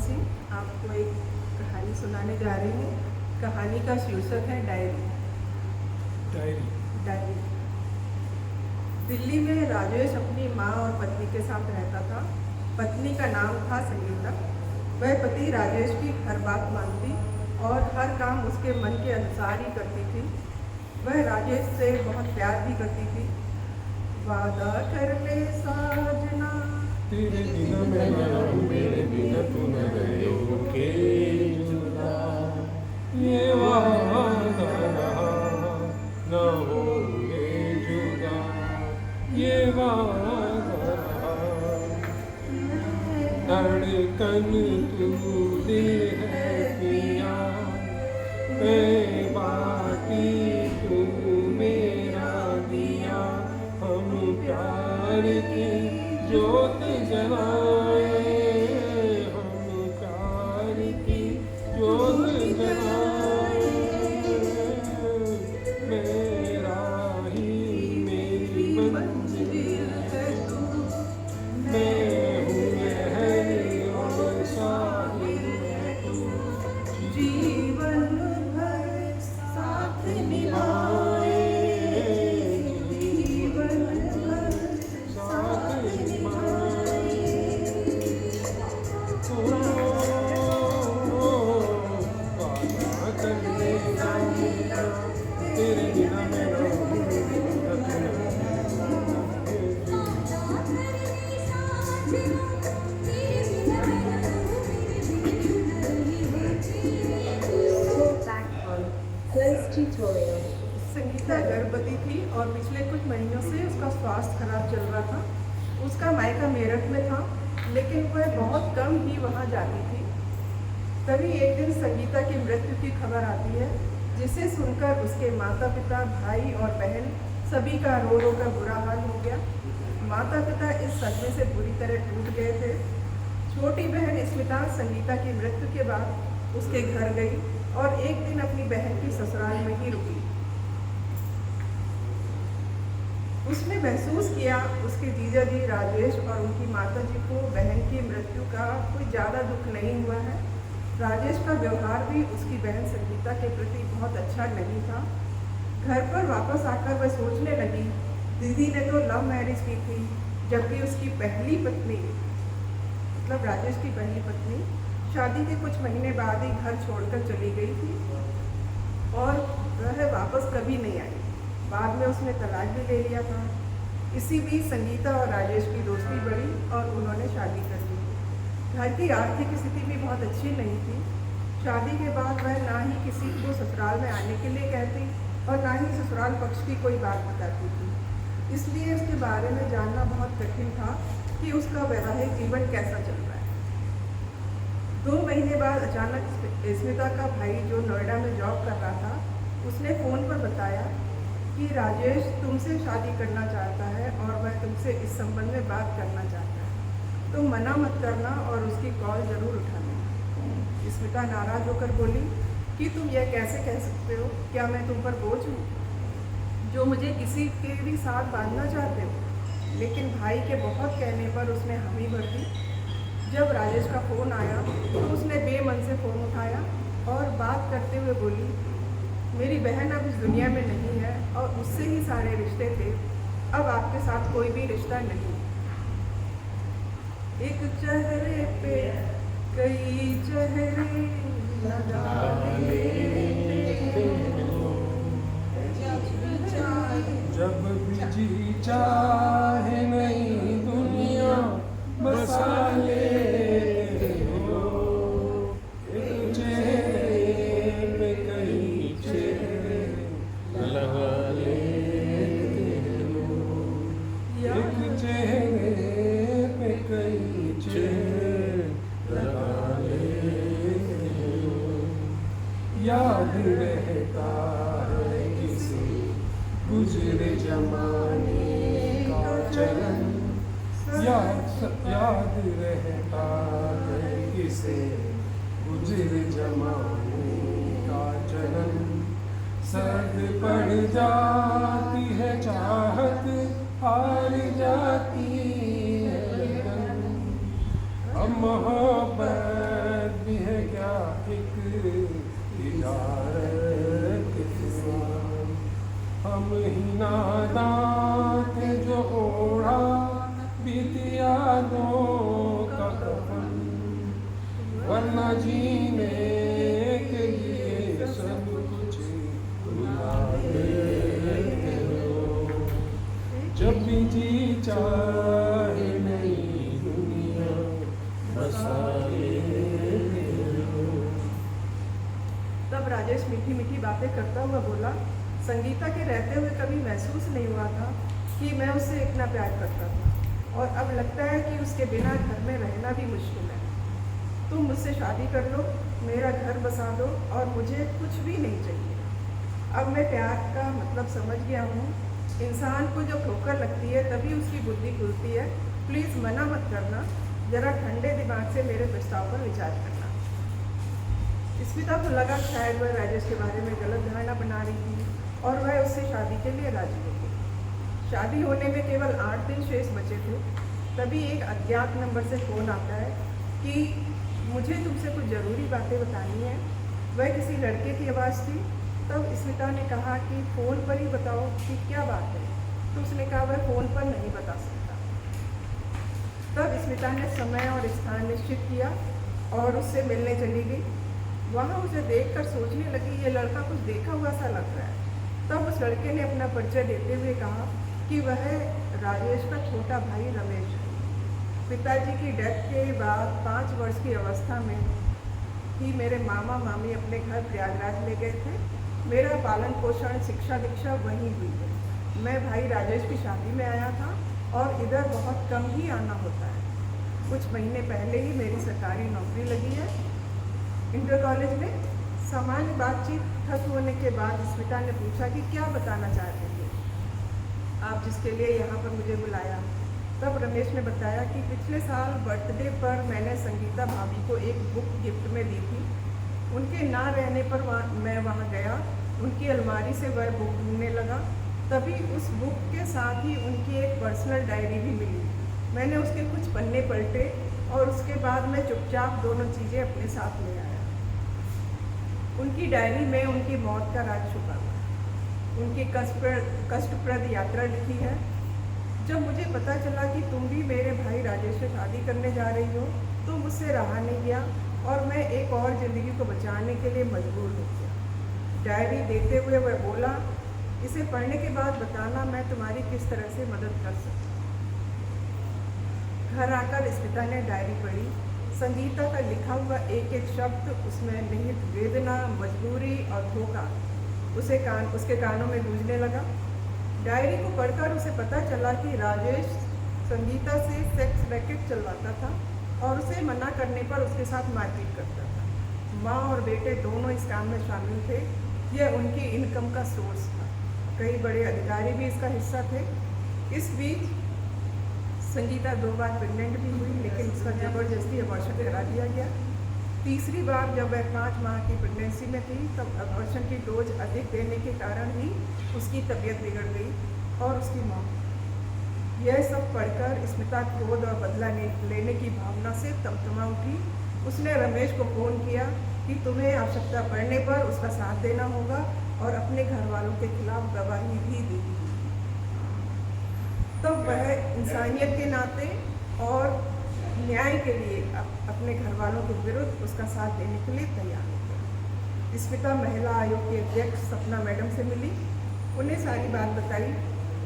सी आपको एक कहानी सुनाने जा रही हूँ। कहानी का शीर्षक है डायरी। डायरी। दिल्ली में राजेश अपनी माँ और पत्नी के साथ रहता था। पत्नी का नाम था संगीता। वह पति राजेश की हर बात मानती और हर काम उसके मन के अनुसार ही करती थी। वह राजेश से बहुत प्यार भी करती थी। वादा कर ले साजना, तेरे बिना मैं न रहूं, मेरे बिना तू न रहोगे जुदा। ये वादा रहा न होगे जुदा, ये वादा रहा। धड़कन तू दिल है पिया, मैं बाकी तू मेरा दिया। हम प्यार की ज्योत जलाए, हम प्यार की ज्योत जलाए। मेरा ही मेरी मंजिल है तू, मैं हूँ महल और साहिल है तू। जीवन भर साथ निभाए, जीवन भर साथ निभाए। वादा कर ले साजना, तेरे बिना मैं न रहूं, मेरे बिना तू न रहोगे Tutorial. संगीता गर्भवती थी और पिछले कुछ महीनों से उसका स्वास्थ्य खराब चल रहा था। उसका मायका मेरठ में था, लेकिन वह बहुत कम ही वहाँ जाती थी। तभी एक दिन संगीता की मृत्यु की खबर आती है, जिसे सुनकर उसके माता पिता, भाई और बहन सभी का रो रो कर बुरा हाल हो गया। माता पिता इस सदमे से बुरी तरह टूट गए थे। छोटी बहन स्मिता संगीता की मृत्यु के बाद उसके घर गई और एक दिन अपनी बहन की ससुराल में ही रुकी। उसने महसूस किया उसके जीजा जी राजेश और उनकी माता जी को बहन की मृत्यु का कोई ज़्यादा दुख नहीं हुआ है। राजेश का व्यवहार भी उसकी बहन संगीता के प्रति बहुत अच्छा नहीं था। घर पर वापस आकर वह सोचने लगी, दीदी ने तो लव मैरिज की थी, जबकि उसकी पहली पत्नी, मतलब राजेश की पहली पत्नी, शादी के कुछ महीने बाद ही घर छोड़कर चली गई थी और वह वापस कभी नहीं आई। बाद में उसने तलाक भी ले लिया था। इसी बीच संगीता और राजेश की दोस्ती बढ़ी और उन्होंने शादी कर ली। घर की आर्थिक स्थिति भी बहुत अच्छी नहीं थी। शादी के बाद वह ना ही किसी को ससुराल में आने के लिए कहती और ना ही ससुराल पक्ष की कोई बात बताती थी। इसलिए उसके बारे में जानना बहुत कठिन था कि उसका वैवाहिक जीवन कैसा चल रहा है। 2 महीने बाद अचानक स्मिता का भाई, जो नोएडा में जॉब कर रहा था, उसने फ़ोन पर बताया कि राजेश तुमसे शादी करना चाहता है और वह तुमसे इस संबंध में बात करना चाहता है। तुम मना मत करना और उसकी कॉल ज़रूर उठाना। स्मिता नाराज़ होकर बोली कि तुम यह कैसे कह सकते हो? क्या मैं तुम पर बोझ हूँ जो मुझे किसी के भी साथ बांधना चाहते हो? लेकिन भाई के बहुत कहने पर उसने हामी भर दी। जब राजेश का फ़ोन आया तो उसने बेमन से फ़ोन उठाया और बात करते हुए बोली, मेरी बहन अब इस दुनिया में नहीं है और उससे ही सारे रिश्ते थे। अब आपके साथ कोई भी रिश्ता नहीं। एक चेहरे पे कई चेहरे लगा लेते हो, जब भी जी चाहे नई दुनिया बसा लेते हो। एक चेहरे पे कई चेहरे लगा लेते हो, एक चेहरे पे कई चेहरे लगा लेते हो। याद रहता है किसी गुजरे जमाने का चलन, याद रहता है किसे गुजरे जमाने का चलन। सर्द पड़ जाती है चाहत, हार जाती है लगन। अब मोहब्बत वरना जीने के लिए सब कुछ भुला देते हो। जब भी जी चाहे नई दुनिया बसा लेते हो। तब राजेश मीठी मीठी बातें करता हुआ बोला, संगीता के रहते हुए कभी महसूस नहीं हुआ था कि मैं उससे इतना प्यार करता था, और अब लगता है कि उसके बिना घर में रहना भी मुश्किल है। तुम मुझसे शादी कर लो, मेरा घर बसा दो, और मुझे कुछ भी नहीं चाहिए। अब मैं प्यार का मतलब समझ गया हूँ। इंसान को जब ठोकर लगती है तभी उसकी बुद्धि खुलती है। प्लीज़ मना मत करना, ज़रा ठंडे दिमाग से मेरे प्रस्ताव पर विचार करना। स्मिता को लगा शायद वह राजेश के बारे में गलत धारणा बना रही थी और वह उससे शादी के लिए राजी हो गई। शादी होने में केवल 8 दिन शेष बचे थे। तभी एक अज्ञात नंबर से फ़ोन आता है कि मुझे तुमसे कुछ ज़रूरी बातें बतानी है। वह किसी लड़के की आवाज़ थी। तब स्मिता ने कहा कि फ़ोन पर ही बताओ कि क्या बात है। तो उसने कहा वह फ़ोन पर नहीं बता सकता। तब स्मिता ने समय और स्थान निश्चित किया और उससे मिलने चली गई। वहाँ उसे देखकर सोचने लगी, ये लड़का कुछ देखा हुआ सा लग रहा है। तब उस लड़के ने अपना परिचय देते हुए कहा कि वह राजेश का छोटा भाई रमेश है। पिताजी की डेथ के बाद 5 वर्ष की अवस्था में ही मेरे मामा मामी अपने घर प्रयागराज ले गए थे। मेरा पालन पोषण शिक्षा दीक्षा वहीं हुई है। मैं भाई राजेश की शादी में आया था और इधर बहुत कम ही आना होता है। कुछ महीने पहले ही मेरी सरकारी नौकरी लगी है इंटर कॉलेज में। सामान्य बातचीत खत्म होने के बाद स्मिता ने पूछा कि क्या बताना चाहते थे आप, जिसके लिए यहाँ पर मुझे बुलाया। तब रमेश ने बताया कि पिछले साल बर्थडे पर मैंने संगीता भाभी को एक बुक गिफ्ट में दी थी। उनके ना रहने पर मैं वहाँ गया। उनकी अलमारी से वह बुक ढूंढने लगा। तभी उस बुक के साथ ही उनकी एक पर्सनल डायरी भी मिली। मैंने उसके कुछ पन्ने पलटे और उसके बाद मैं चुपचाप दोनों चीज़ें अपने साथ ले आया। उनकी डायरी में उनकी मौत का राज छुपा हुआ है। उनकी कष्टप्रद यात्रा लिखी है। जब मुझे पता चला कि तुम भी मेरे भाई राजेश से शादी करने जा रही हो तो मुझसे रहा नहीं गया और मैं एक और ज़िंदगी को बचाने के लिए मजबूर हो गया। डायरी देते हुए वह बोला, इसे पढ़ने के बाद बताना मैं तुम्हारी किस तरह से मदद कर सकती हूँ। घर आकर स्मिता ने डायरी पढ़ी। संगीता का लिखा हुआ एक एक शब्द, उसमें निहित वेदना, मजबूरी और धोखा उसके कानों में गूंजने लगा। डायरी को पढ़कर उसे पता चला कि राजेश संगीता से सेक्स रैकेट चलवाता था और उसे मना करने पर उसके साथ मारपीट करता था। माँ और बेटे दोनों इस काम में शामिल थे। यह उनकी इनकम का सोर्स था। कई बड़े अधिकारी भी इसका हिस्सा थे। इस बीच संगीता 2 बार प्रेग्नेंट भी हुई, लेकिन उसका ज़बरदस्ती अबॉर्शन करा दिया गया। तीसरी बार जब वह 5 माह की प्रेगनेंसी में थी तब अबॉर्शन की डोज अधिक देने के कारण ही उसकी तबीयत बिगड़ गई और उसकी मौत। यह सब पढ़कर स्मिता क्रोध और बदला लेने की भावना से तमतमा उठी। उसने रमेश को फ़ोन किया कि तुम्हें आवश्यकता पड़ने पर उसका साथ देना होगा और अपने घर वालों के खिलाफ गवाही भी देगी। तब वह इंसानियत के नाते और न्याय के लिए अपने घर वालों के विरुद्ध उसका साथ देने के लिए तैयार हो गया। स्मिता महिला आयोग की अध्यक्ष सपना मैडम से मिली, उन्हें सारी बात बताई।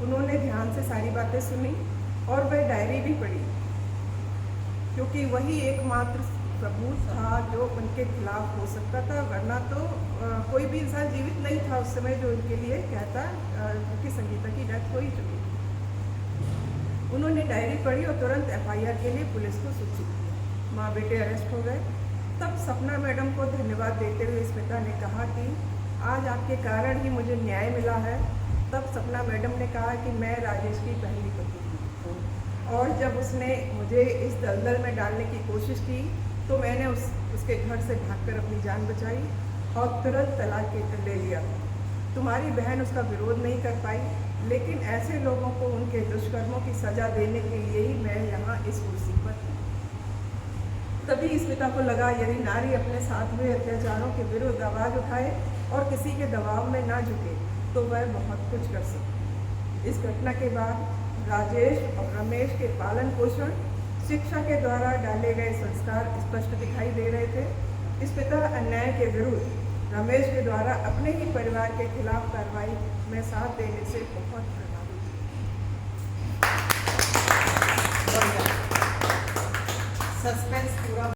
उन्होंने ध्यान से सारी बातें सुनी और वह डायरी भी पढ़ी, क्योंकि वही एकमात्र सबूत था जो उनके खिलाफ हो सकता था, वरना तो कोई भी इंसान जीवित नहीं था उस समय जो उनके लिए कहता, क्योंकि संगीता की डेथ हो ही चुकी थी। उन्होंने डायरी पढ़ी और तुरंत FIR के लिए पुलिस को सूचित किया। माँ बेटे अरेस्ट हो गए। तब सपना मैडम को धन्यवाद देते हुए स्मिता ने कहा कि आज आपके कारण ही मुझे न्याय मिला है। तब सपना मैडम ने कहा कि मैं राजेश की पहली पत्नी हूँ और जब उसने मुझे इस दलदल में डालने की कोशिश की तो मैंने उसके घर से भागकर अपनी जान बचाई और तुरंत तलाक ले लिया। तुम्हारी बहन उसका विरोध नहीं कर पाई, लेकिन ऐसे लोगों को उनके दुष्कर्मों की सज़ा देने के लिए ही मैं यहाँ इस कुर्सी पर हूँ। तभी स्मिता को लगा यदि नारी अपने साथ हुए अत्याचारों के विरुद्ध आवाज़ उठाए और किसी के दबाव में ना झुके तो वह बहुत कुछ कर सकती है। इस घटना के बाद राजेश और रमेश के पालन पोषण, शिक्षा के द्वारा डाले गए संस्कार स्पष्ट दिखाई दे रहे थे। इस प्रकार अन्याय के विरुद्ध रमेश के द्वारा अपने ही परिवार के खिलाफ कार्रवाई में साथ देने से बहुत प्रभावित सस्पेंस पूरा